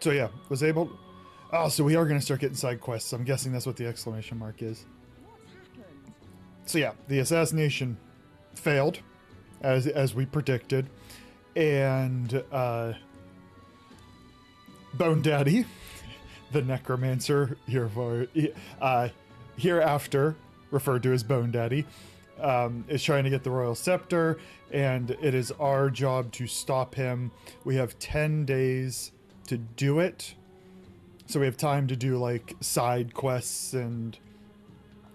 So yeah, was able. Oh, so we are going to start getting side quests. I'm guessing that's what the exclamation mark is. So yeah, the assassination failed, as we predicted, and Bone Daddy, the necromancer hereafter referred to as Bone Daddy, is trying to get the royal scepter, and it is our job to stop him. We have 10 days to do it, so we have time to do like side quests and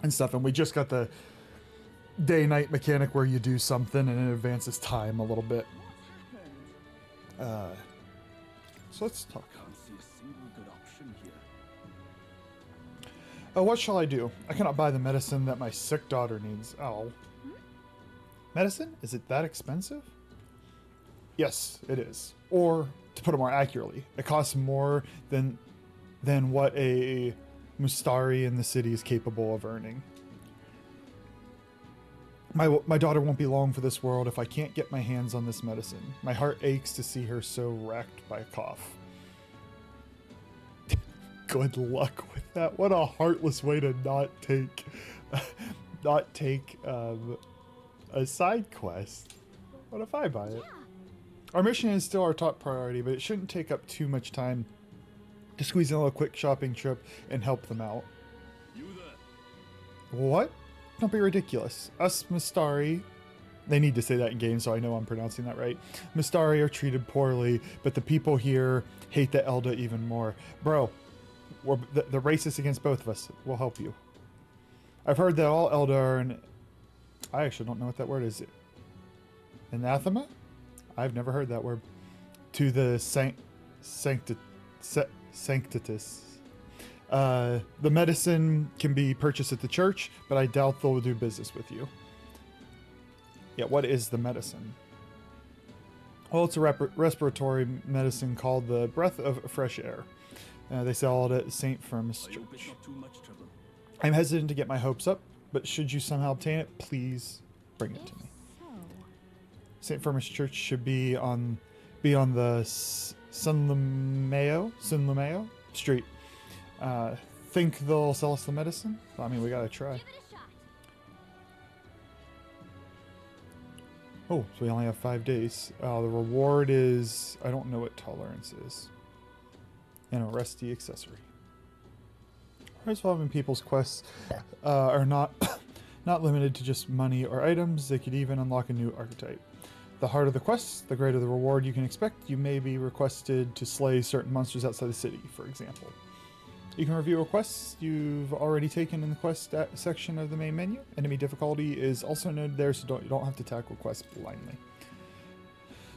stuff. And we just got the day-night mechanic where you do something and it advances time a little bit. So let's talk. Oh, what shall I do? I cannot buy the medicine that my sick daughter needs. Oh. Medicine? Is it that expensive? Yes, it is. Or, to put it more accurately, it costs more than what a Mustari in the city is capable of earning. My daughter won't be long for this world if I can't get my hands on this medicine. My heart aches to see her so racked by a cough. Good luck with that. What a heartless way to not take a side quest. What if I buy it? Our mission is still our top priority, but it shouldn't take up too much time to squeeze in a little quick shopping trip and help them out. What? Don't be ridiculous. Us Mustari, they need to say that in game so I know I'm pronouncing that right. Mustari are treated poorly, but the people here hate the Elda even more. Bro, the racist against both of us. We'll help you. I've heard that all Elda are I actually don't know what that word is. Anathema? I've never heard that word. To the sanctitus. The medicine can be purchased at the church, but I doubt they'll do business with you. Yeah, what is the medicine? Well, it's a respiratory medicine called the Breath of Fresh Air. They sell it at St. Firmus Church. I'm hesitant to get my hopes up, but should you somehow obtain it, please bring it to me. St. Firmus Church should be on the Sunlumeo Street. Think they'll sell us the medicine? Well, I mean, we gotta try. Oh, so we only have 5 days. The reward is... I don't know what tolerance is. And a rusty accessory. Resolving people's quests are not limited to just money or items. They could even unlock a new archetype. The harder the quest, the greater the reward you can expect. You may be requested to slay certain monsters outside the city, for example. You can review requests you've already taken in the quest section of the main menu. Enemy difficulty is also noted there, so you don't have to tackle quests blindly.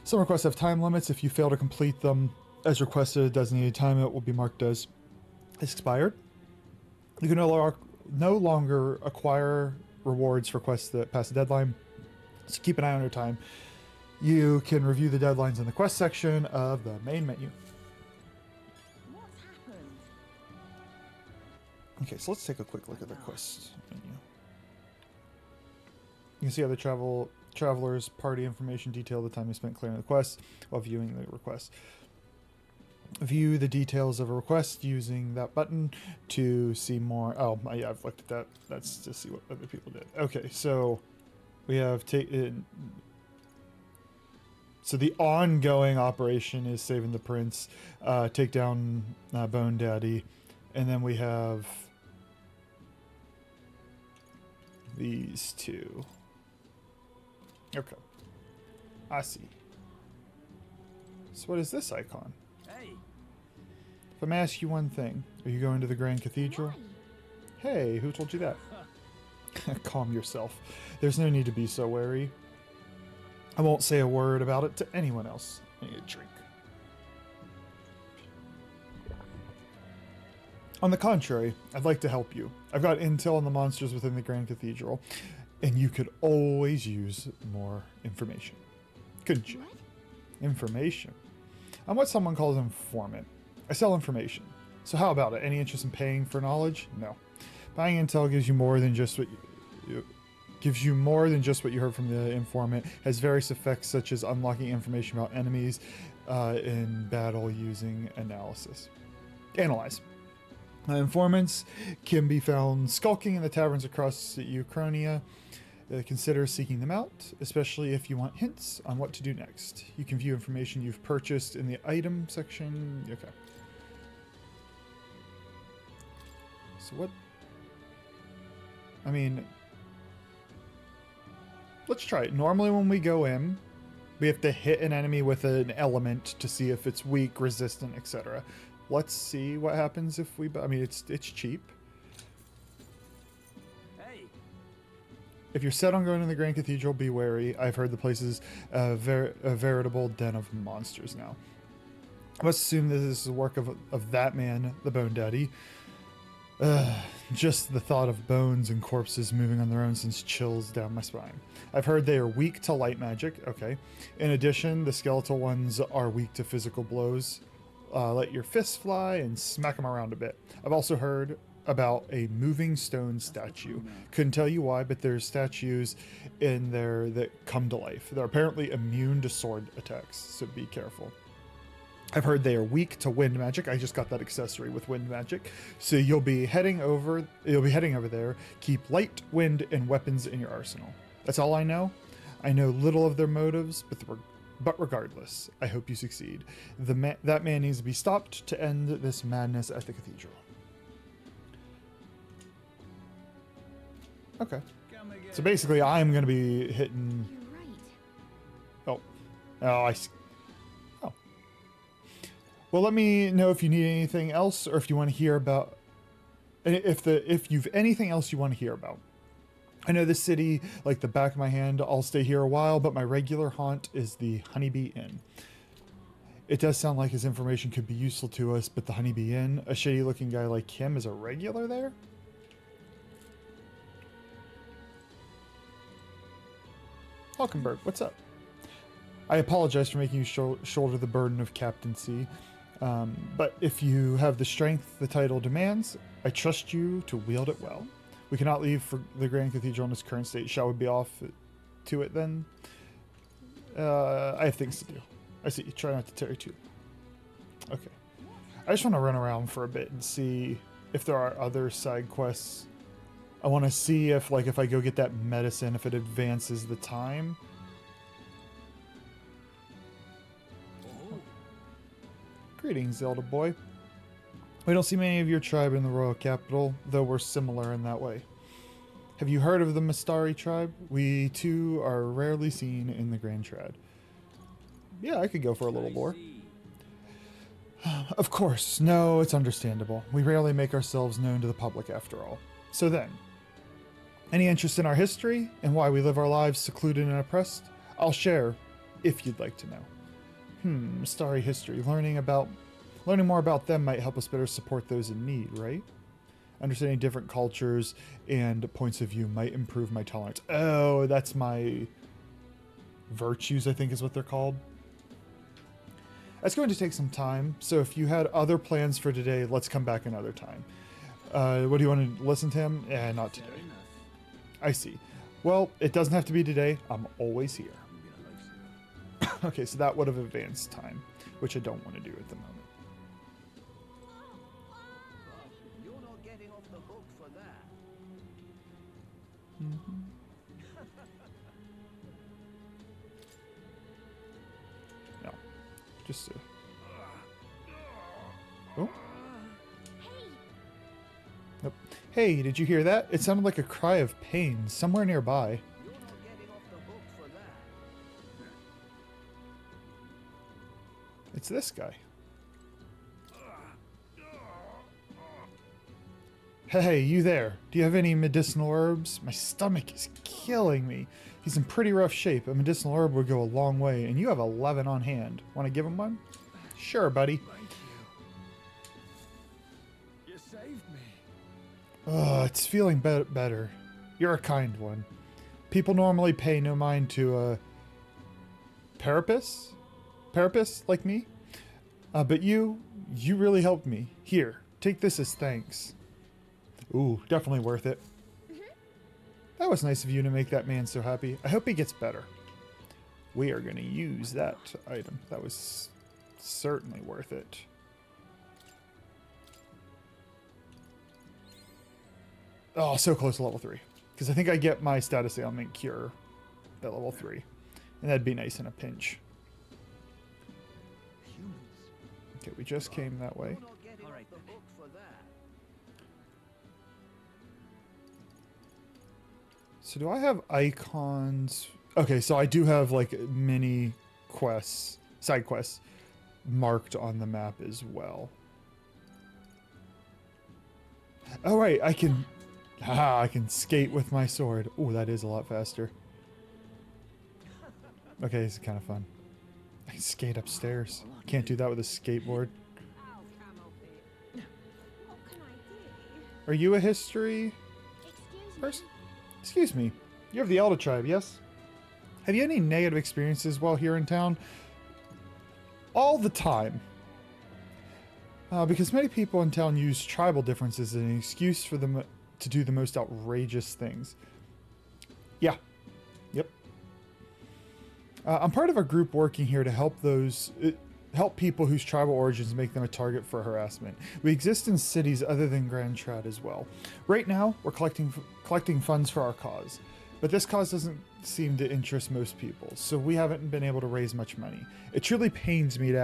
Some requests have time limits. If you fail to complete them as requested at a designated time, it will be marked as expired. You can no longer acquire rewards for quests that pass the deadline, so keep an eye on your time. You can review the deadlines in the quest section of the main menu. Okay, so let's take a quick look at the quest menu. You can see how the traveler's party information detail the time you spent clearing the quest while viewing the request. View the details of a request using that button to see more. Oh, yeah, I've looked at that. That's to see what other people did. Okay, so we have so the ongoing operation is saving the prince, take down Bone Daddy, and then we have these two. Okay, I see. So what is this icon? If I may ask you one thing, are you going to the Grand Cathedral? Hey, who told you that? Calm yourself. There's no need to be so wary. I won't say a word about it to anyone else. I need a drink. On the contrary, I'd like to help you. I've got intel on the monsters within the Grand Cathedral, and you could always use more information. Couldn't you? Information? I'm what someone calls an informant. I sell information. So how about it? Any interest in paying for knowledge? No. Buying intel gives you more than just what Gives you more than just what you heard from the informant. Has various effects such as unlocking information about enemies in battle using analysis. Analyze. Informants can be found skulking in the taverns across Ukrainia. Consider seeking them out, especially if you want hints on what to do next. You can view information you've purchased in the item section. Okay. So what? I mean, let's try it. Normally when we go in, we have to hit an enemy with an element to see if it's weak, resistant, etc. Let's see what happens if we... I mean, it's cheap. If you're set on going to the Grand Cathedral, be wary. I've heard the place is a veritable den of monsters now. I must assume this is the work of that man, the Bone Daddy. Just the thought of bones and corpses moving on their own sends chills down my spine. I've heard they are weak to light magic. Okay. In addition, the skeletal ones are weak to physical blows. Let your fists fly and smack them around a bit. I've also heard about a moving stone statue. Couldn't tell you why, but there's statues in there that come to life. They're apparently immune to sword attacks, so be careful. I've heard they are weak to wind magic. I just got that accessory with wind magic. So you'll be heading over there. Keep light, wind, and weapons in your arsenal. That's all I know. I know little of their motives, but regardless, I hope you succeed. That man needs to be stopped to end this madness at the cathedral. Okay. So basically, I'm going to be hitting... You're right. Oh, I see. Oh. Well, let me know if you need anything else, or if you want to hear about... If you've anything else you want to hear about. I know this city like the back of my hand. I'll stay here a while, but my regular haunt is the Honeybee Inn. It does sound like his information could be useful to us, but the Honeybee Inn, a shady-looking guy like him is a regular there? Hulkenberg, what's up? I apologize for making you shoulder the burden of captaincy, but if you have the strength the title demands, I trust you to wield it well. We cannot leave for the Grand Cathedral in its current state. Shall we be off to it then? I have things to do. I see. Try not to tarry too. Okay. I just want to run around for a bit and see if there are other side quests. I want to see if, like, if I go get that medicine, if it advances the time. Oh. Greetings, Zelda boy. We don't see many of your tribe in the royal capital, though we're similar in that way. Have you heard of the Mastari tribe? We, too, are rarely seen in the Grand Trad. Yeah, I could go for a little lore. Of course. No, it's understandable. We rarely make ourselves known to the public, after all. So then, any interest in our history and why we live our lives secluded and oppressed? I'll share, if you'd like to know. Mastari history. Learning more about them might help us better support those in need, right? Understanding different cultures and points of view might improve my tolerance. Oh, that's my virtues, I think is what they're called. That's going to take some time, so if you had other plans for today, let's come back another time. What do you want to listen to him? Not today. I see. Well, it doesn't have to be today. I'm always here. Okay, so that would have advanced time, which I don't want to do at the moment. You're not getting off the hook for that. No. Just oh. Nope. Hey, did you hear that? It sounded like a cry of pain somewhere nearby. You're not getting off the hook for that. It's this guy. Hey, you there. Do you have any medicinal herbs? My stomach is killing me. He's in pretty rough shape. A medicinal herb would go a long way, and you have 11 on hand. Want to give him one? Sure, buddy. Thank you. You saved me. It's feeling better. You're a kind one. People normally pay no mind to a parapus like me. But you really helped me. Here, take this as thanks. Ooh, definitely worth it. That was nice of you to make that man so happy. I hope he gets better. We are going to use that item. That was certainly worth it. Oh, so close to level 3. Because I think I get my status ailment cure at level 3. And that'd be nice in a pinch. Okay, we just came that way. So do I have icons? Okay, so I do have like mini quests, side quests marked on the map as well. Oh right, I can skate with my sword. Oh, that is a lot faster. Okay, this is kind of fun. I can skate upstairs. Can't do that with a skateboard. Are you a history person? Excuse me. You're of the Elder tribe, yes? Have you any negative experiences while here in town? All the time. Because many people in town use tribal differences as an excuse for them to do the most outrageous things. Yeah. Yep. I'm part of a group working here to help people whose tribal origins make them a target for harassment. We exist in cities other than Grand Trad as well. Right now, we're collecting funds for our cause, but this cause doesn't seem to interest most people, so we haven't been able to raise much money. It truly pains me to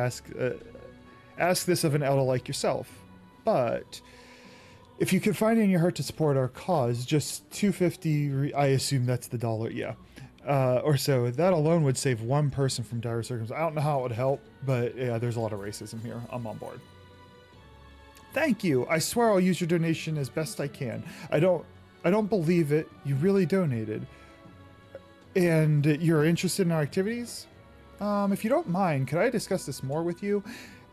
ask this of an elder like yourself, but if you could find it in your heart to support our cause, just $250, I assume that's the dollar, yeah. Or so, that alone would save one person from dire circumstances. I don't know how it would help, but yeah, there's a lot of racism here. I'm on board. Thank you. I swear I'll use your donation as best I can. I don't believe it. You really donated. And you're interested in our activities? If you don't mind, could I discuss this more with you?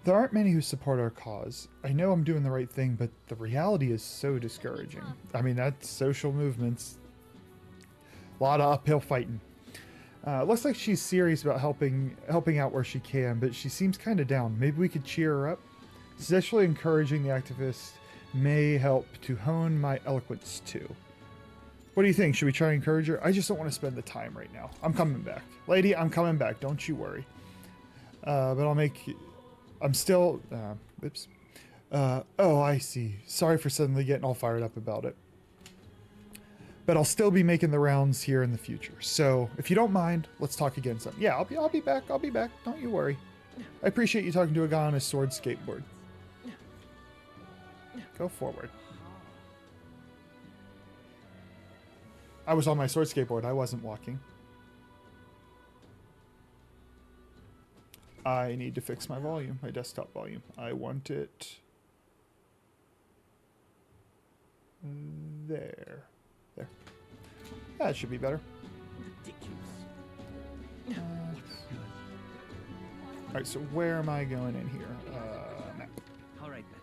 There aren't many who support our cause. I know I'm doing the right thing, but the reality is so discouraging. I mean, that's social movements. A lot of uphill fighting. Looks like she's serious about helping out where she can, but she seems kind of down. Maybe we could cheer her up? Especially encouraging the activist may help to hone my eloquence too. What do you think? Should we try and encourage her? I just don't want to spend the time right now. I'm coming back. Lady, I'm coming back. Don't you worry. But I'm still... oops. Oh, I see. Sorry for suddenly getting all fired up about it. But I'll still be making the rounds here in the future. So if you don't mind, let's talk again some. Yeah, I'll be back. I'll be back. Don't you worry. I appreciate you talking to a guy on his sword skateboard. Go forward. I was on my sword skateboard. I wasn't walking. I need to fix my volume, my desktop volume. I want it there. There. That should be better. Alright, so where am I going in here? Map. Alright then.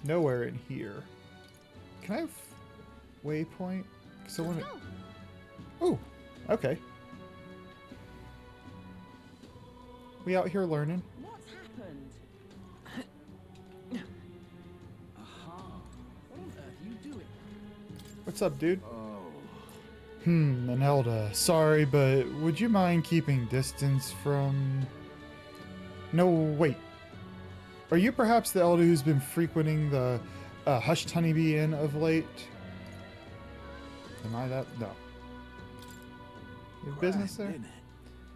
Nowhere in here. Can I have waypoint? Because I want to... Oh, okay. We out here learning. What's happened? Aha. What on earth are you doing? What's up, dude? Oh. Anelda. Sorry, but would you mind keeping distance from... No, wait. Are you perhaps the elder who's been frequenting the Hushed Honeybee Inn of late? Am I that? No. You have business there?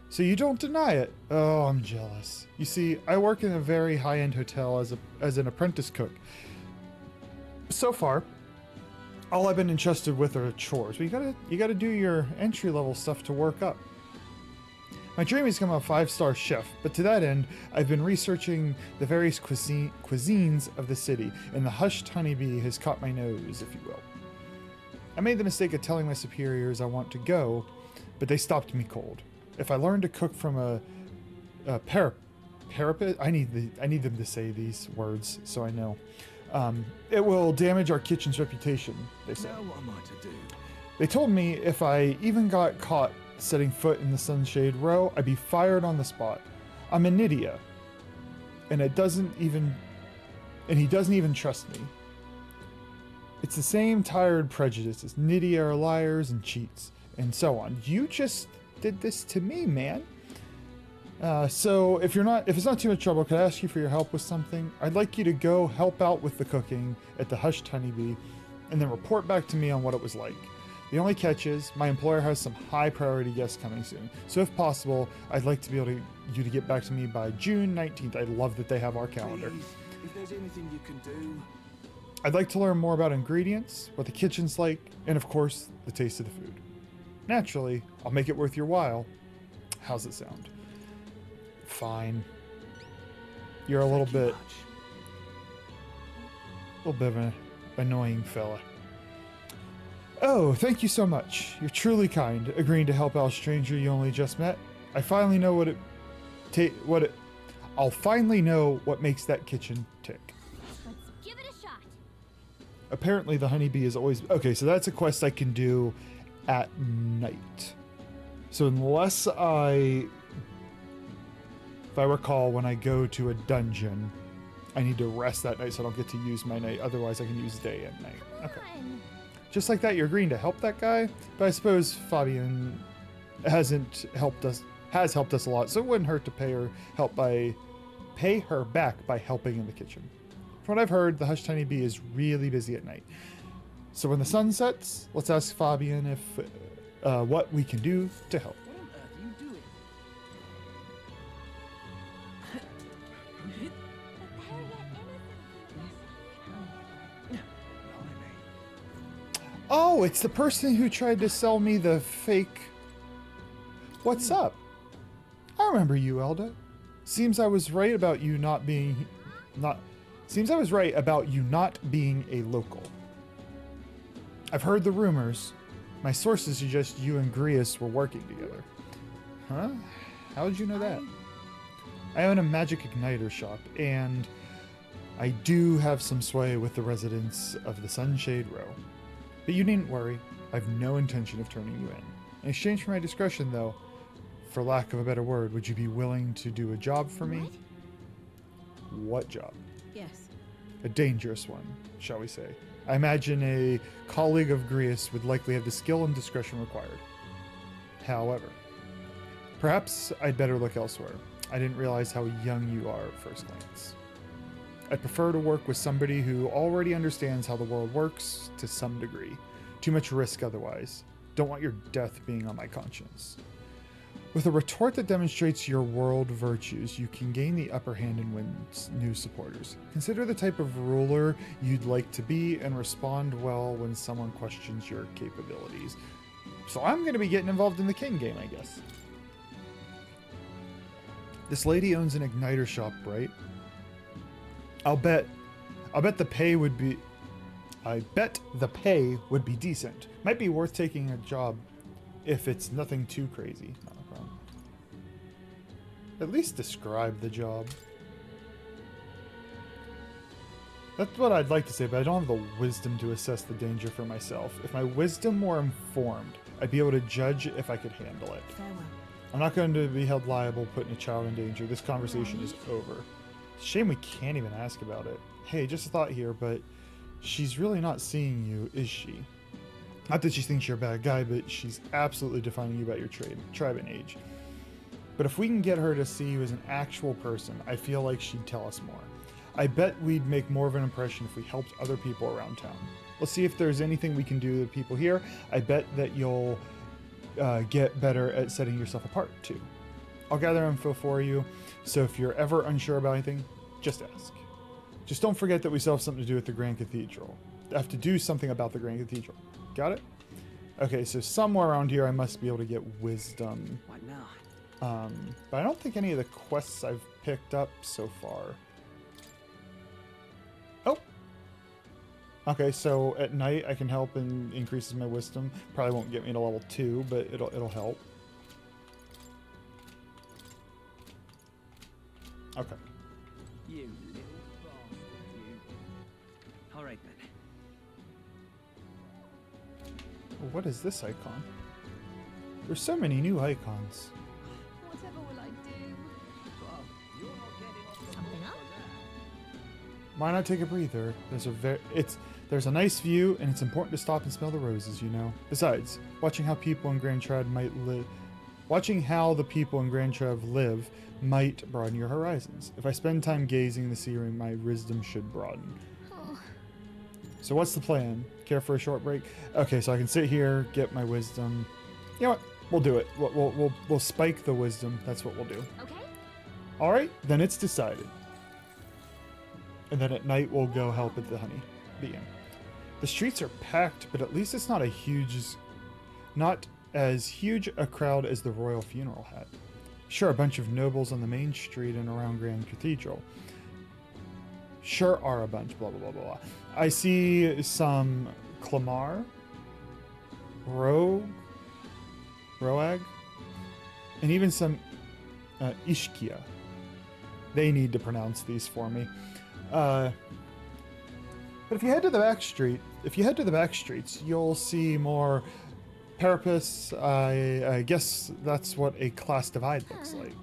So you don't deny it. Oh, I'm jealous. You see, I work in a very high-end hotel as an apprentice cook. So far, all I've been entrusted with are chores. But you gotta do your entry-level stuff to work up. My dream is to become a 5-star chef, but to that end, I've been researching the various cuisines of the city, and the Hushed Honeybee has caught my nose, if you will. I made the mistake of telling my superiors I want to go, but they stopped me cold. If I learn to cook from a parapet, I need them to say these words so I know. It will damage our kitchen's reputation, they said. Now what am I to do? They told me if I even got caught setting foot in the Sunshade Row, I'd be fired on the spot. I'm an idiot, and he doesn't even trust me. It's the same tired prejudices. Nitty are liars and cheats, and so on. You just did this to me, man. So if it's not too much trouble, could I ask you for your help with something? I'd like you to go help out with the cooking at the Hushed Honeybee, and then report back to me on what it was like. The only catch is, my employer has some high priority guests coming soon. So if possible, I'd like to be able to you to get back to me by June 19th. I love that they have our calendar. Please, if there's anything you can do. I'd like to learn more about ingredients, what the kitchen's like, and of course, the taste of the food. Naturally, I'll make it worth your while. How's it sound? Fine. You're a little bit of an annoying fella. Oh, thank you so much. You're truly kind, agreeing to help out a stranger you only just met. I finally know I'll finally know what makes that kitchen tick. Let's give it a shot. Apparently the honeybee is always... Okay, so that's a quest I can do at night. So unless if I recall, when I go to a dungeon, I need to rest that night so I don't get to use my night. Otherwise I can use day and night. Come Okay. on. Just like that, you're agreeing to help that guy? But I suppose Fabian has helped us a lot, so it wouldn't hurt to pay her back by helping in the kitchen. From what I've heard, the Hushed Honeybee is really busy at night. So when the sun sets, let's ask Fabian if what we can do to help. What on earth are you doing? Oh, it's the person who tried to sell me the fake... What's up? I remember you, Elda. Seems I was right about you not being a local. I've heard the rumors. My sources suggest you and Grius were working together. Huh? How did you know that? I own a magic igniter shop, and I do have some sway with the residents of the Sunshade Row. But you needn't worry. I've no intention of turning you in. In exchange for my discretion, though, for lack of a better word, would you be willing to do a job for me? What job? Yes. A dangerous one, shall we say. I imagine a colleague of Grius would likely have the skill and discretion required. However, perhaps I'd better look elsewhere. I didn't realize how young you are at first glance. I'd prefer to work with somebody who already understands how the world works to some degree. Too much risk otherwise. Don't want your death being on my conscience. With a retort that demonstrates your world virtues, you can gain the upper hand and win new supporters. Consider the type of ruler you'd like to be and respond well when someone questions your capabilities. So I'm going to be getting involved in the king game, I guess. This lady owns an igniter shop, right? I'll bet the pay would be decent. Might be worth taking a job if it's nothing too crazy. Not a problem. At least describe the job. That's what I'd like to say, but I don't have the wisdom to assess the danger for myself. If my wisdom were informed, I'd be able to judge if I could handle it. Farewell. I'm not going to be held liable putting a child in danger. This conversation is over. Shame we can't even ask about it. Hey, just a thought here, but she's really not seeing you, is she? Not that she thinks you're a bad guy, but she's absolutely defining you about your tribe and age. But if we can get her to see you as an actual person, I feel like she'd tell us more. I bet we'd make more of an impression if we helped other people around town. Let's see if there's anything we can do to the people here. I bet that you'll get better at setting yourself apart too. I'll gather info for you, so if you're ever unsure about anything, just ask. Just don't forget that we still have something to do with the Grand Cathedral. I have to do something about the Grand Cathedral. Got it? Okay, so somewhere around here I must be able to get wisdom. What now? But I don't think any of the quests I've picked up so far. Oh! Okay, so at night I can help and increases my wisdom. Probably won't get me to level 2, but it'll help. Okay. You little bastard, you. All right then. What is this icon? There's so many new icons. Whatever will I do? Well, you're not getting off the Something hook up? for that. Why not take a breather? There's a nice view, and it's important to stop and smell the roses, you know. Besides, watching how people in Grand Trev might live... Watching how the people in Grand Trev live might broaden your horizons. If I spend time gazing in the scenery, my wisdom should broaden. Oh, So what's the plan? Care for a short break? Okay, so I can sit here, get my wisdom. You know what? We'll do it. We'll spike the wisdom. That's what we'll do. okay. All right, then it's decided. And then at night we'll go help at the honey bee inn. The streets are packed, but at least it's not not as huge a crowd as the royal funeral had. Sure, a bunch of nobles on the main street and around Grand Cathedral. Sure are a bunch, blah, blah, blah, blah, blah. I see some Clamar, Roag, and even some Ishkia. They need to pronounce these for me. But if you head to the back streets, you'll see more Parapists. I guess that's what a class divide looks like.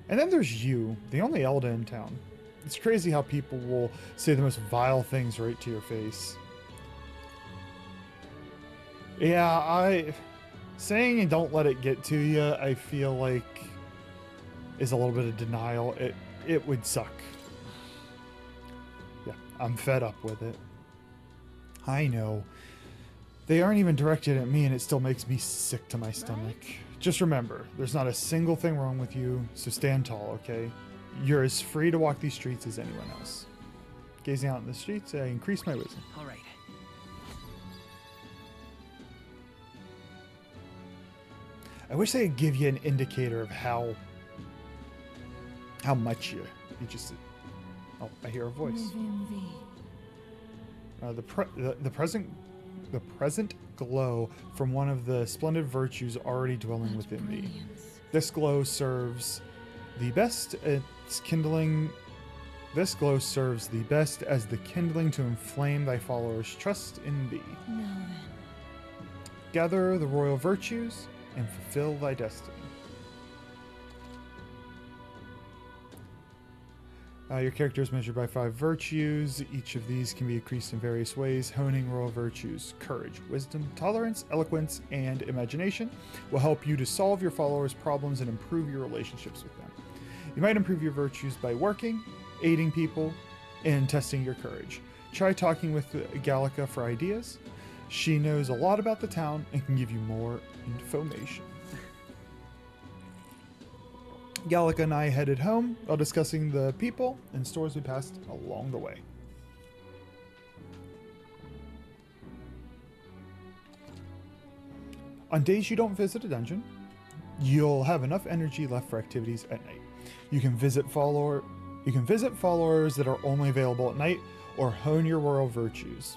And then there's you, the only Elda in town. It's crazy how people will say the most vile things right to your face. Yeah, saying don't let it get to you, I feel like is a little bit of denial. It would suck. Yeah, I'm fed up with it. I know. They aren't even directed at me and it still makes me sick to my stomach. Just remember, there's not a single thing wrong with you, so stand tall, okay? You're as free to walk these streets as anyone else. Gazing out in the streets, I increase my wisdom. All right. I wish they could give you an indicator of how much you just... Oh, I hear a voice. The present glow from one of the splendid virtues already dwelling within thee. This glow serves the best as kindling. This glow serves the best as the kindling to inflame thy followers' trust in thee. Now then. Gather the royal virtues and fulfill thy destiny. Your character is measured by 5 virtues. Each of these can be increased in various ways. Honing royal virtues, courage, wisdom, tolerance, eloquence, and imagination will help you to solve your followers' problems and improve your relationships with them. You might improve your virtues by working, aiding people, and testing your courage. Try talking with Gallica for ideas. She knows a lot about the town and can give you more information. Gallica and I headed home while discussing the people and stores we passed along the way. On days you don't visit a dungeon, you'll have enough energy left for activities at night. You can visit followers that are only available at night, or hone your royal virtues.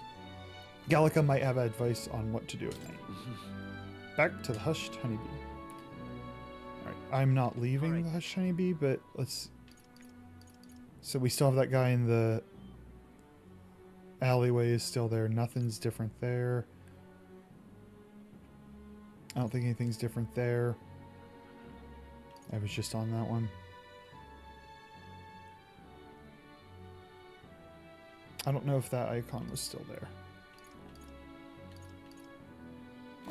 Gallica might have advice on what to do at night. Back to the hushed honeybee. Alright, I'm not leaving the hushed honeybee, but let's... So we still have that guy in the alleyway is still there. Nothing's different there. I don't think anything's different there. I was just on that one. I don't know if that icon was still there.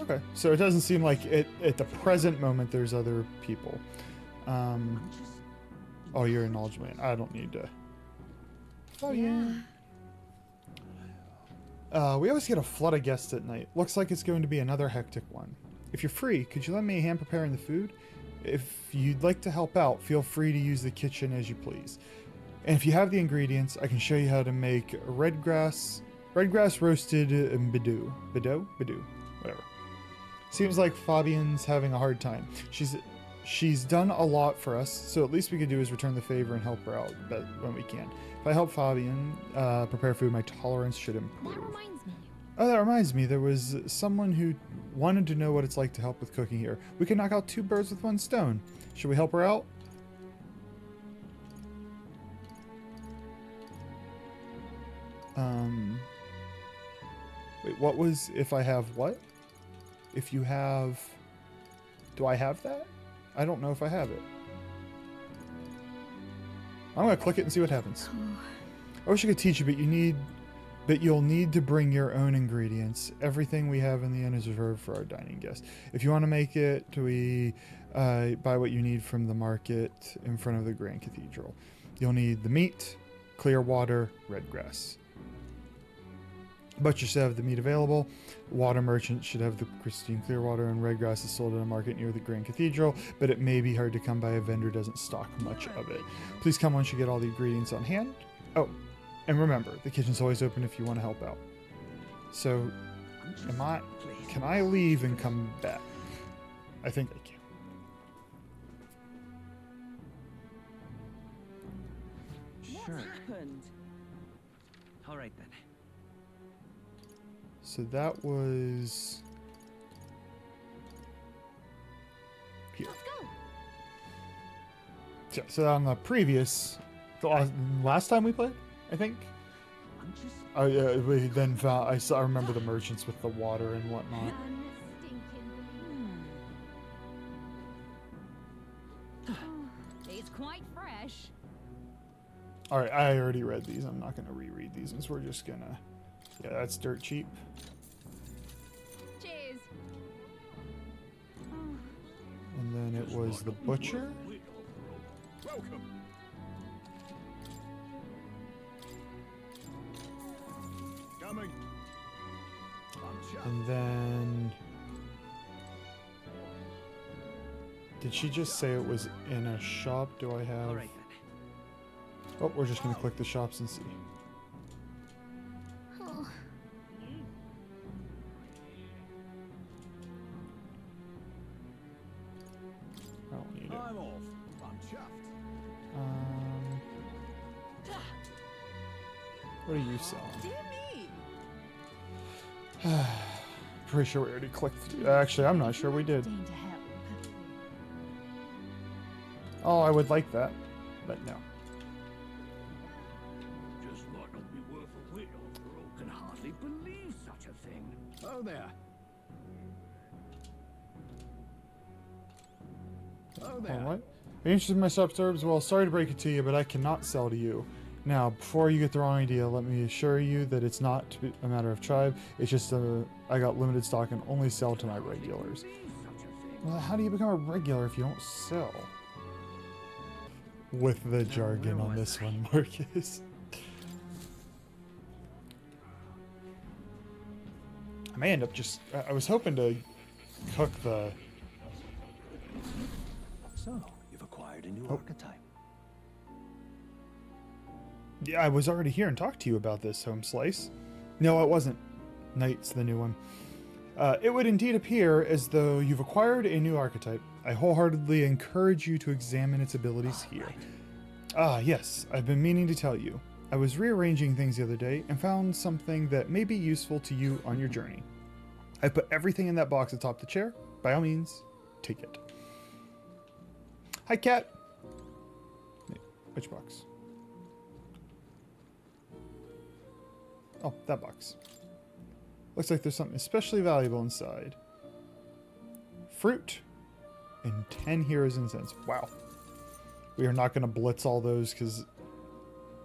Okay, so it doesn't seem like at the present moment there's other people. Oh, you're a knowledge man. I don't need to. Oh, yeah. We always get a flood of guests at night. Looks like it's going to be another hectic one. If you're free, could you lend me a hand preparing the food? If you'd like to help out, feel free to use the kitchen as you please. And if you have the ingredients, I can show you how to make red grass roasted bidou, whatever. Seems like Fabian's having a hard time. She's done a lot for us, so at least we could do is return the favor and help her out when we can. If I help Fabian prepare food, my tolerance should improve. That reminds me. Oh, that reminds me. There was someone who wanted to know what it's like to help with cooking here. We can knock out 2 birds with 1 stone. Should we help her out? Wait, what was if I have what? If you have... Do I have that? I don't know if I have it. I'm going to click it and see what happens. I wish I could teach you, but you need but you'll need to bring your own ingredients. Everything we have in the inn is reserved for our dining guests. If you want to make it, we buy what you need from the market in front of the Grand Cathedral. You'll need the meat, clear water, red grass. Butchers should have the meat available. Water merchant should have the pristine clear water, and red grass is sold in a market near the Grand Cathedral, but it may be hard to come by. A vendor doesn't stock much of it. Please come once you get all the ingredients on hand. Oh, and remember, the kitchen's always open if you want to help out. So, can I leave and come back? I think I can. Sure. What happened? All right then. So that was here. Let's go. Yeah, so on the previous, last time we played, I think. I'm just We then found. I remember the merchants with the water and whatnot. It's quite fresh. All right, I already read these. I'm not gonna reread these ones. We're just gonna. Yeah, that's dirt cheap. Cheers. And then it was the butcher. Welcome. Coming. And then. Did she just say it was in a shop? Do I have. all right then. Oh, we're just gonna click the shops and see. Oh, I don't need it. I'm off. I'm chuffed. What are you selling? dear me. Pretty sure we already clicked. Actually, I'm not sure we did. Deign to help, have we? Oh, I would like that, but no. Just might not be worth a whit after all. Can hardly believe such a thing. Oh there. Oh there. Alright. Are you interested in my subs? Well, sorry to break it to you, but I cannot sell to you. Now, before you get the wrong idea, let me assure you that it's not a matter of tribe. It's just I got limited stock and only sell to my regulars. Well, how do you become a regular if you don't sell? With the jargon on this one, Marcus. I may end up just... I was hoping to cook the... So, you've acquired a new Oh. archetype. Yeah, I was already here and talked to you about this, Home Slice. No, it wasn't. Knight's the new one. It would indeed appear as though you've acquired a new archetype. I wholeheartedly encourage you to examine its abilities here. Ah, yes, I've been meaning to tell you. I was rearranging things the other day and found something that may be useful to you on your journey. I put everything in that box atop the chair. By all means, take it. Hi, cat. Wait, which box? Oh, that box. Looks like there's something especially valuable inside. Fruit and 10 heroes incense. Wow. We are not going to blitz all those because,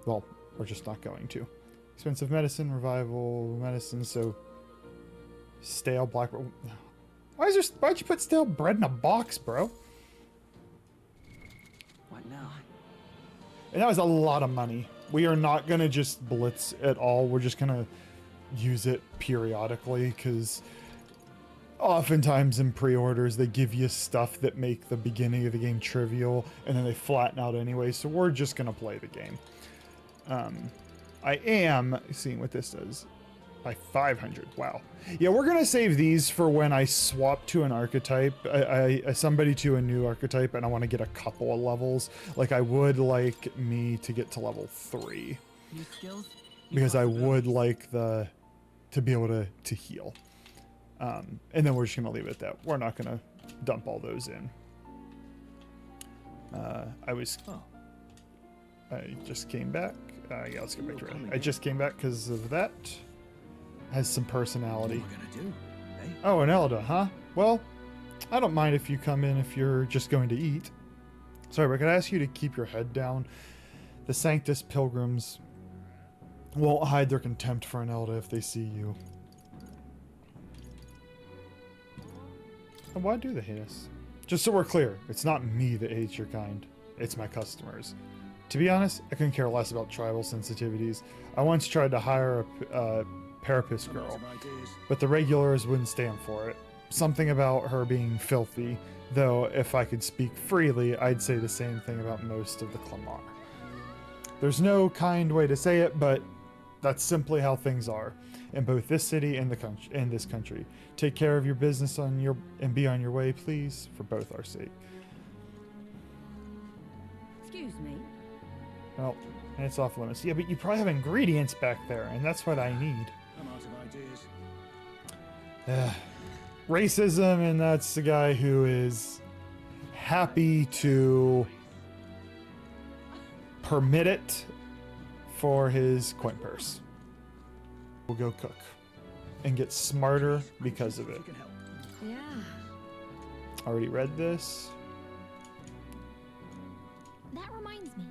well, we're just not going to. Expensive medicine, revival medicine, so stale black. Why'd you put stale bread in a box, bro? What now? And that was a lot of money. We are not going to just blitz at all. We're just going to use it periodically because oftentimes in pre-orders they give you stuff that make the beginning of the game trivial and then they flatten out anyway. So we're just going to play the game. I am seeing what this does. By 500. Wow. Yeah, we're going to save these for when I swap to an archetype. Somebody to a new archetype and I want to get a couple of levels. Like I would like me to get to level 3. New skills? Because I would like to be able to heal. And then we're just going to leave it at that. We're not going to dump all those in. I just came back. Yeah, let's go back to red. I just came back because of that. Has some personality. What are we gonna do? Eh? Oh, an Elda, huh? Well, I don't mind if you come in if you're just going to eat. Sorry, but could I ask you to keep your head down? The Sanctus Pilgrims won't hide their contempt for an elder if they see you. And why do they hate us? Just so we're clear, it's not me that hates your kind. It's my customers. To be honest, I couldn't care less about tribal sensitivities. I once tried to hire a parapist girl, but the regulars wouldn't stand for it. Something about her being filthy, though if I could speak freely, I'd say the same thing about most of the Clamar. There's no kind way to say it, but that's simply how things are in both this city and this country. Take care of your business and be on your way, please, for both our sake. Excuse me. Well, it's off limits. Yeah, but you probably have ingredients back there, and that's what I need. I'm out of ideas. Racism, and that's the guy who is happy to permit it for his coin purse. We'll go cook and get smarter because of it. You can help. Yeah. Already read this. That reminds me.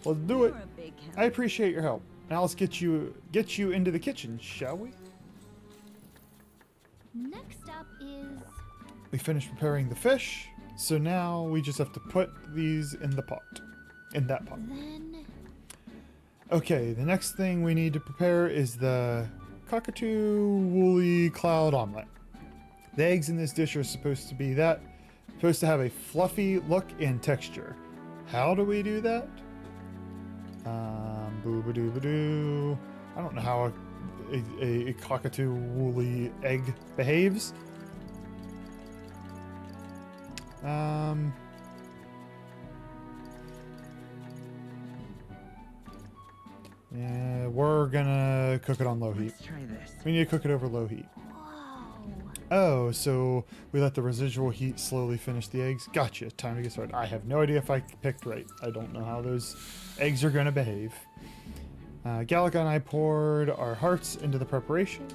Let's do You're it. a big help. I appreciate your help. Now let's get you into the kitchen, shall we? Next up is We finished preparing the fish, so now we just have to put these in the pot. In that pot. then Okay, the next thing we need to prepare is the cockatoo woolly cloud omelet. The eggs in this dish are supposed to have a fluffy look and texture. How do we do that? Boo-ba-doo-ba-doo. I don't know how a cockatoo woolly egg behaves. Yeah, we're gonna cook it on low heat. Let's try this. We need to cook it over low heat. whoa. Oh, so we let the residual heat slowly finish the eggs? Gotcha. Time to get started. I have no idea if I picked right. I don't know how those eggs are gonna behave. Gallica and I poured our hearts into the preparation.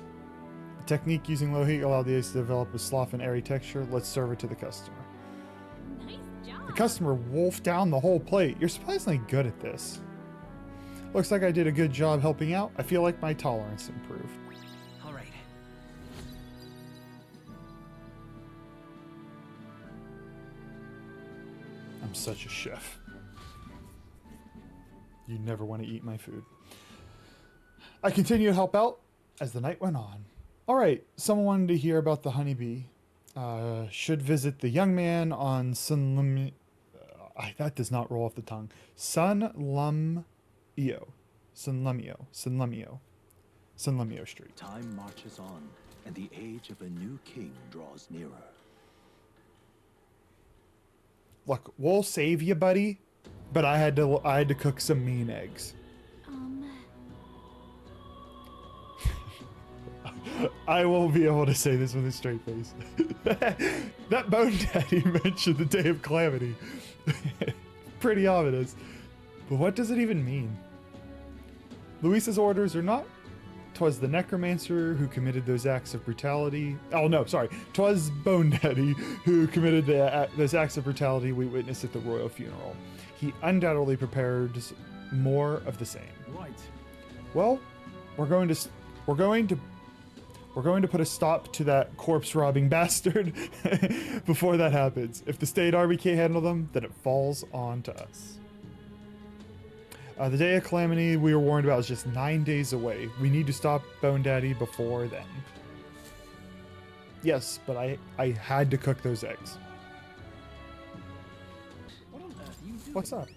The technique using low heat allowed the eggs to develop a slough and airy texture. Let's serve it to the customer. Nice job. The customer wolfed down the whole plate. You're surprisingly good at this. Looks like I did a good job helping out. I feel like my tolerance improved. All right. I'm such a chef. You never want to eat my food. I continued to help out as the night went on. Alright, someone wanted to hear about the honeybee. Should visit the young man on that does not roll off the tongue. Sunlumio Street. Time marches on, and the age of a new king draws nearer. Look, we'll save you, buddy, but I had to cook some mean eggs. I will be able to say this with a straight face. That Bone Daddy mentioned the Day of Calamity. Pretty ominous. But what does it even mean? Luisa's orders are not. 'Twas the necromancer who committed those acts of brutality. Oh no, sorry. 'Twas Bone Daddy who committed those acts of brutality we witnessed at the royal funeral. He undoubtedly prepared more of the same. Right. Well, we're going to put a stop to that corpse robbing bastard before that happens. If the state army can't handle them, then it falls on to us. The Day of Calamity we were warned about is just 9 days away. We need to stop Bone Daddy before then. Yes, but I had to cook those eggs. What on earth are you doing? What's up?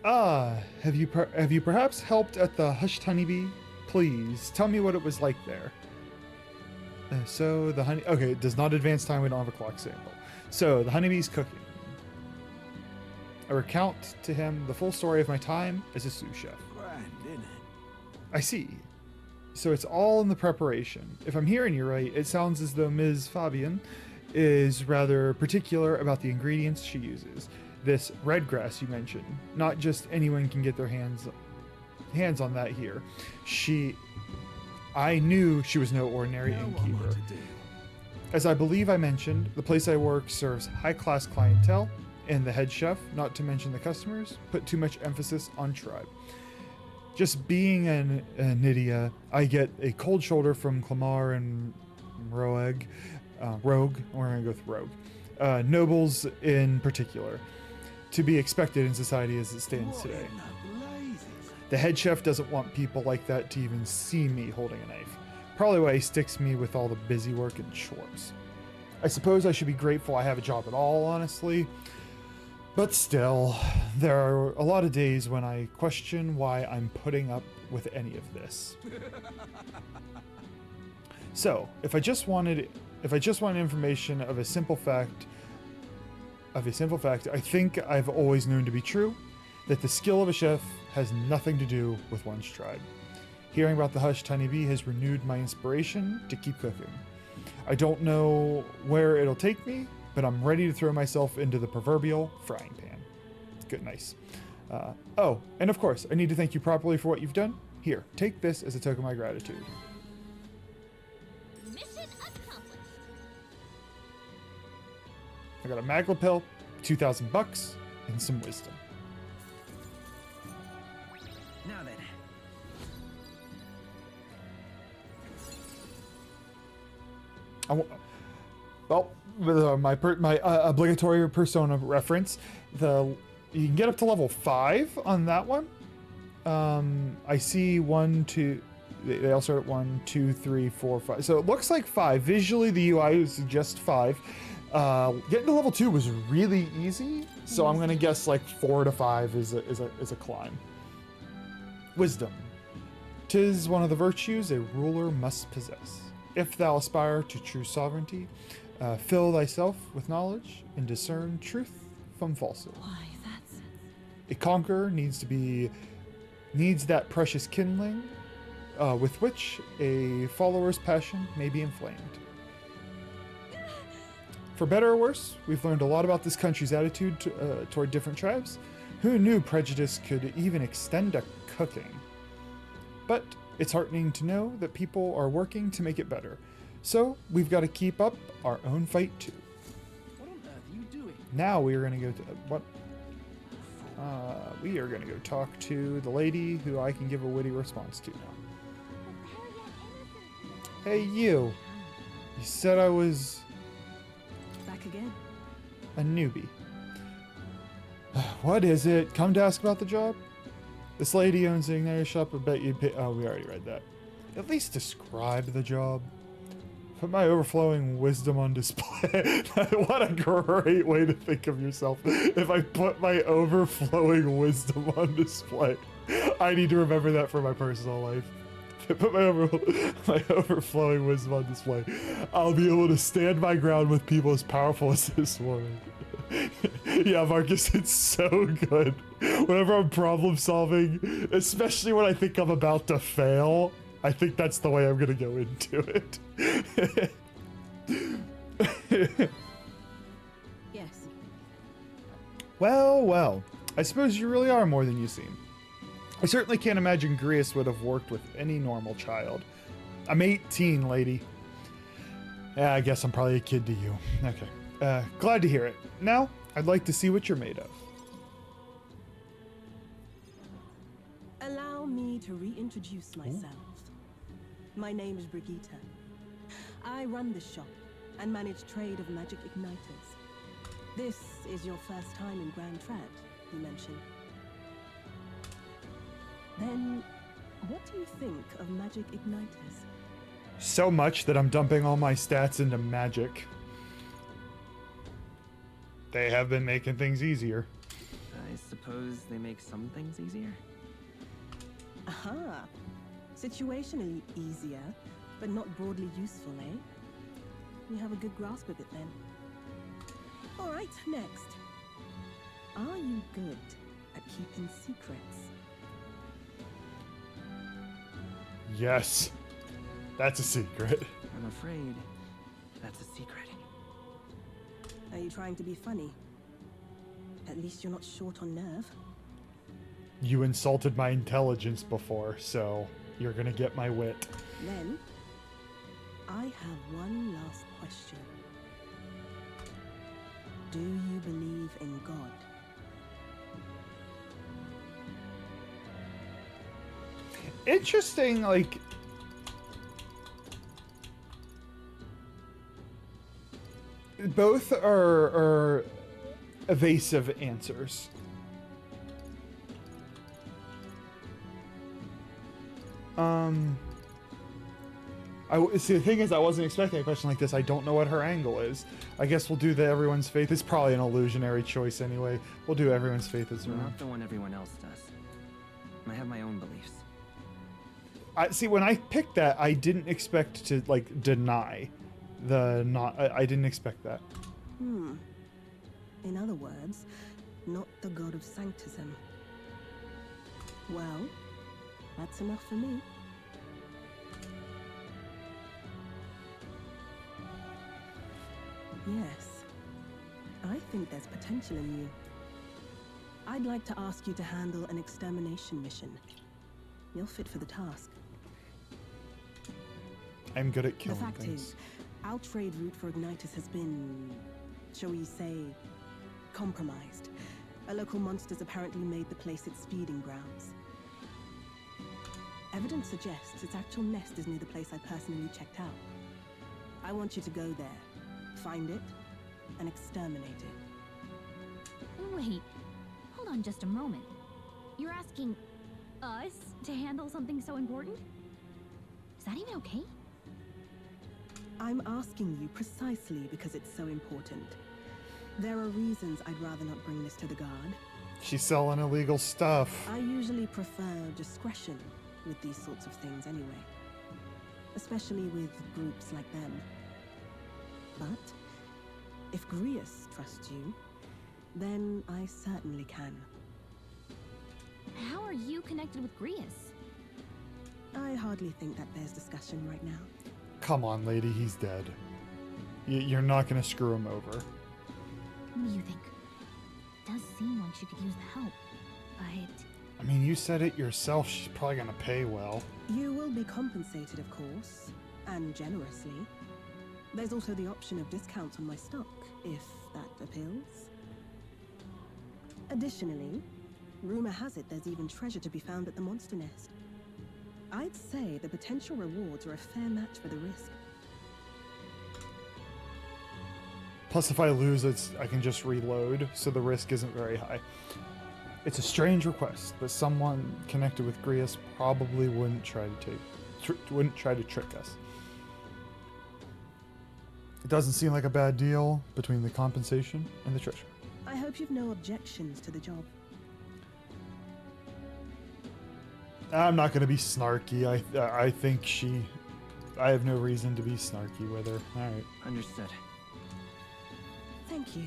Oh, Have you perhaps helped at the Hushed Honeybee? Please tell me what it was like there. So the honey. Okay, it does not advance time. We don't have a clock sample. So the honeybee's cooking. I recount to him the full story of my time as a sous chef. grand, isn't it? I see. So it's all in the preparation. If I'm hearing you right, it sounds as though Ms. Fabian is rather particular about the ingredients she uses. This red grass you mentioned, not just anyone can get their hands on that here. I knew she was no ordinary Now what innkeeper. to do? As I believe I mentioned, the place I work serves high-class clientele, and the head chef, not to mention the customers, put too much emphasis on tribe. Just being a Nydia, I get a cold shoulder from Clamar and Rogue. We're gonna go with Rogue. Nobles in particular, to be expected in society as it stands What today. in the blazes? The head chef doesn't want people like that to even see me holding a knife. Probably why he sticks me with all the busy work and chores. I suppose I should be grateful I have a job at all, honestly. But still, there are a lot of days when I question why I'm putting up with any of this. So, if I just wanted information of a simple fact, I think I've always known to be true, that the skill of a chef has nothing to do with one's tribe. Hearing about the Hush Tiny Bee has renewed my inspiration to keep cooking. I don't know where it'll take me, but I'm ready to throw myself into the proverbial frying pan. It's good, nice. Oh, and of course, I need to thank you properly for what you've done. Here, take this as a token of my gratitude. Mission accomplished. I got a magla pill, $2,000, and some wisdom. Now then. My obligatory persona reference. You can get up to level 5 on that one. I see 1, 2. They all start at 1, 2, 3, 4, 5. So it looks like 5. Visually, the UI suggests 5. Getting to level 2 was really easy, so I'm gonna guess like 4 to 5 is a climb. Wisdom. 'Tis one of the virtues a ruler must possess. If thou aspire to true sovereignty, fill thyself with knowledge and discern truth from falsehood. Why, that's... A conqueror needs that precious kindling with which a follower's passion may be inflamed. For better or worse, we've learned a lot about this country's attitude toward different tribes. Who knew prejudice could even extend to cooking? But it's heartening to know that people are working to make it better. So we've got to keep up our own fight too. What on earth are you doing? Now we are going to go to what? We are going to go talk to the lady who I can give a witty response to now. Hey, you. You said I was Back again. a newbie. What is it? Come to ask about the job? This lady owns the igniter shop. I bet you'd pay. Oh, we already read that. At least describe the job. Put my overflowing wisdom on display. What a great way to think of yourself. If I put my overflowing wisdom on display. I need to remember that for my personal life. If I put my overflowing wisdom on display, I'll be able to stand my ground with people as powerful as this woman. Yeah, Marcus, it's so good. Whenever I'm problem solving, especially when I think I'm about to fail, I think that's the way I'm gonna go into it. Yes. Well, I suppose you really are more than you seem. I certainly can't imagine Grius would have worked with any normal child. I'm 18, lady. Yeah, I guess I'm probably a kid to you. Okay. Glad to hear it. Now, I'd like to see what you're made of. Allow me to reintroduce myself. My name is Brigitte. I run this shop and manage trade of magic igniters. This is your first time in Grand Trad, you mentioned. Then, what do you think of magic igniters? So much that I'm dumping all my stats into magic. They have been making things easier. I suppose they make some things easier? Aha! Situationally easier, but not broadly useful, eh? You have a good grasp of it then. Alright, next. Are you good at keeping secrets? Yes. That's a secret. I'm afraid that's a secret. Are you trying to be funny? At least you're not short on nerve. You insulted my intelligence before, so you're gonna get my wit. Then, I have one last question. Do you believe in God. Interesting, like... Both are evasive answers. See, the thing is, I wasn't expecting a question like this. I don't know what her angle is. I guess we'll do the everyone's faith. It's probably an illusionary choice anyway. We'll do everyone's faith as well. Not the one everyone else does. I have my own beliefs. See, when I picked that, I didn't expect to, like, deny the not... I didn't expect that. In other words, not the god of sanctism. Well, that's enough for me. Yes, I think there's potential in you. I'd like to ask you to handle an extermination mission. You're fit for the task. I'm good at killing The fact things. is, our trade route for Ignitus has been, shall we say, compromised. A local monster's apparently made the place its feeding grounds. Evidence suggests its actual nest is near the place I personally checked out. I want you to go there, find it, and exterminate it. Wait, hold on just a moment. You're asking us to handle something so important? Is that even okay? I'm asking you precisely because it's so important. There are reasons I'd rather not bring this to the guard. She's selling illegal stuff. I usually prefer discretion with these sorts of things anyway. Especially with groups like them. But if Grius trusts you, then I certainly can. How are you connected with Grius? I hardly think that there's discussion right now. Come on, lady, he's dead. You're not gonna screw him over. What do you think? It does seem like she could use the help, but... I mean, you said it yourself. She's probably gonna pay well. You will be compensated, of course, and generously. There's also the option of discounts on my stock, if that appeals. Additionally, rumor has it there's even treasure to be found at the monster nest. I'd say the potential rewards are a fair match for the risk. Plus, if I lose, I can just reload, so the risk isn't very high. It's a strange request, but someone connected with Grius probably wouldn't try to trick us. It doesn't seem like a bad deal between the compensation and the treasure. I hope you've no objections to the job. I'm not going to be snarky. I think I have no reason to be snarky with her. All right. Understood. Thank you.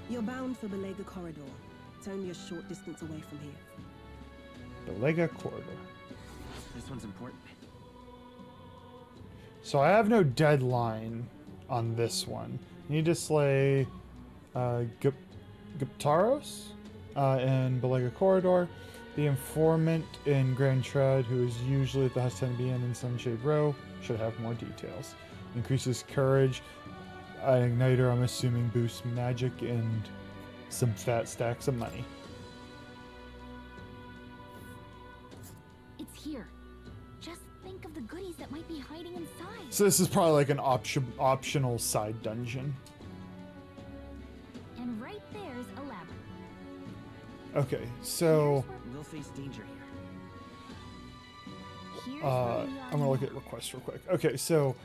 You're bound for Belega Corridor. It's only a short distance away from here. The Lega Corridor. This one's important. So I have no deadline on this one. Need to slay Guptaros in Belega Corridor. The informant in Grand Tread, who is usually at the Hastenby Inn in Sunshade Row, should have more details. Increases courage. An igniter, I'm assuming, boosts magic and some fat stacks of money. It's here. Just think of the goodies that might be hiding inside. So this is probably like an optional side dungeon. And right there's a labyrinth. Okay, so We'll face danger here. Here's where we I'm gonna look at requests real quick. Okay, so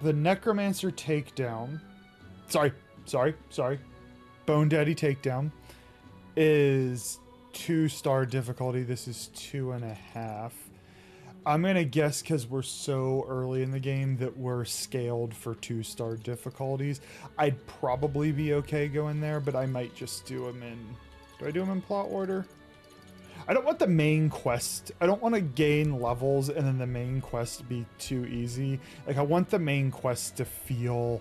the Necromancer takedown, sorry, Bone Daddy takedown is 2-star difficulty. This is 2.5. I'm gonna guess because we're so early in the game that we're scaled for 2-star difficulties. I'd probably be okay going there, but I might just do them in. Do I do them in plot order? I don't want the main quest. I don't want to gain levels and then the main quest be too easy. Like, I want the main quest to feel...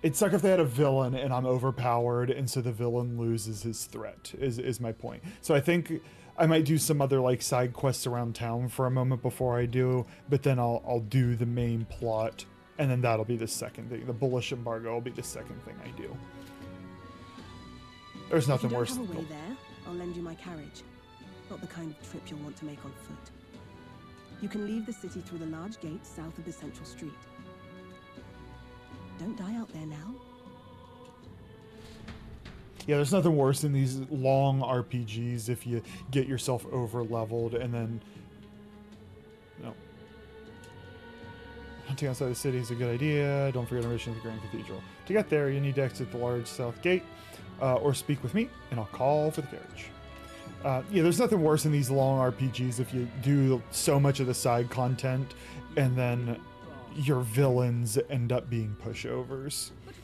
It'd suck if they had a villain and I'm overpowered and so the villain loses his threat, is my point. So I think I might do some other, like, side quests around town for a moment before I do, but then I'll do the main plot And then that'll be the second thing. The bullish embargo will be the second thing I do. There's nothing If you worse. don't have a way there, I'll lend you my carriage. Not the kind of trip you'll want to make on foot. You can leave the city through the large gate south of the central street. Don't die out there now. Yeah, there's nothing worse than these long RPGs if you get yourself over leveled and then, hunting outside the city is a good idea. Don't forget a mission at the Grand Cathedral. To get there, you need to exit the large south gate or speak with me and I'll call for the carriage. Yeah, there's nothing worse than these long RPGs if you do so much of the side content and then your villains end up being pushovers. But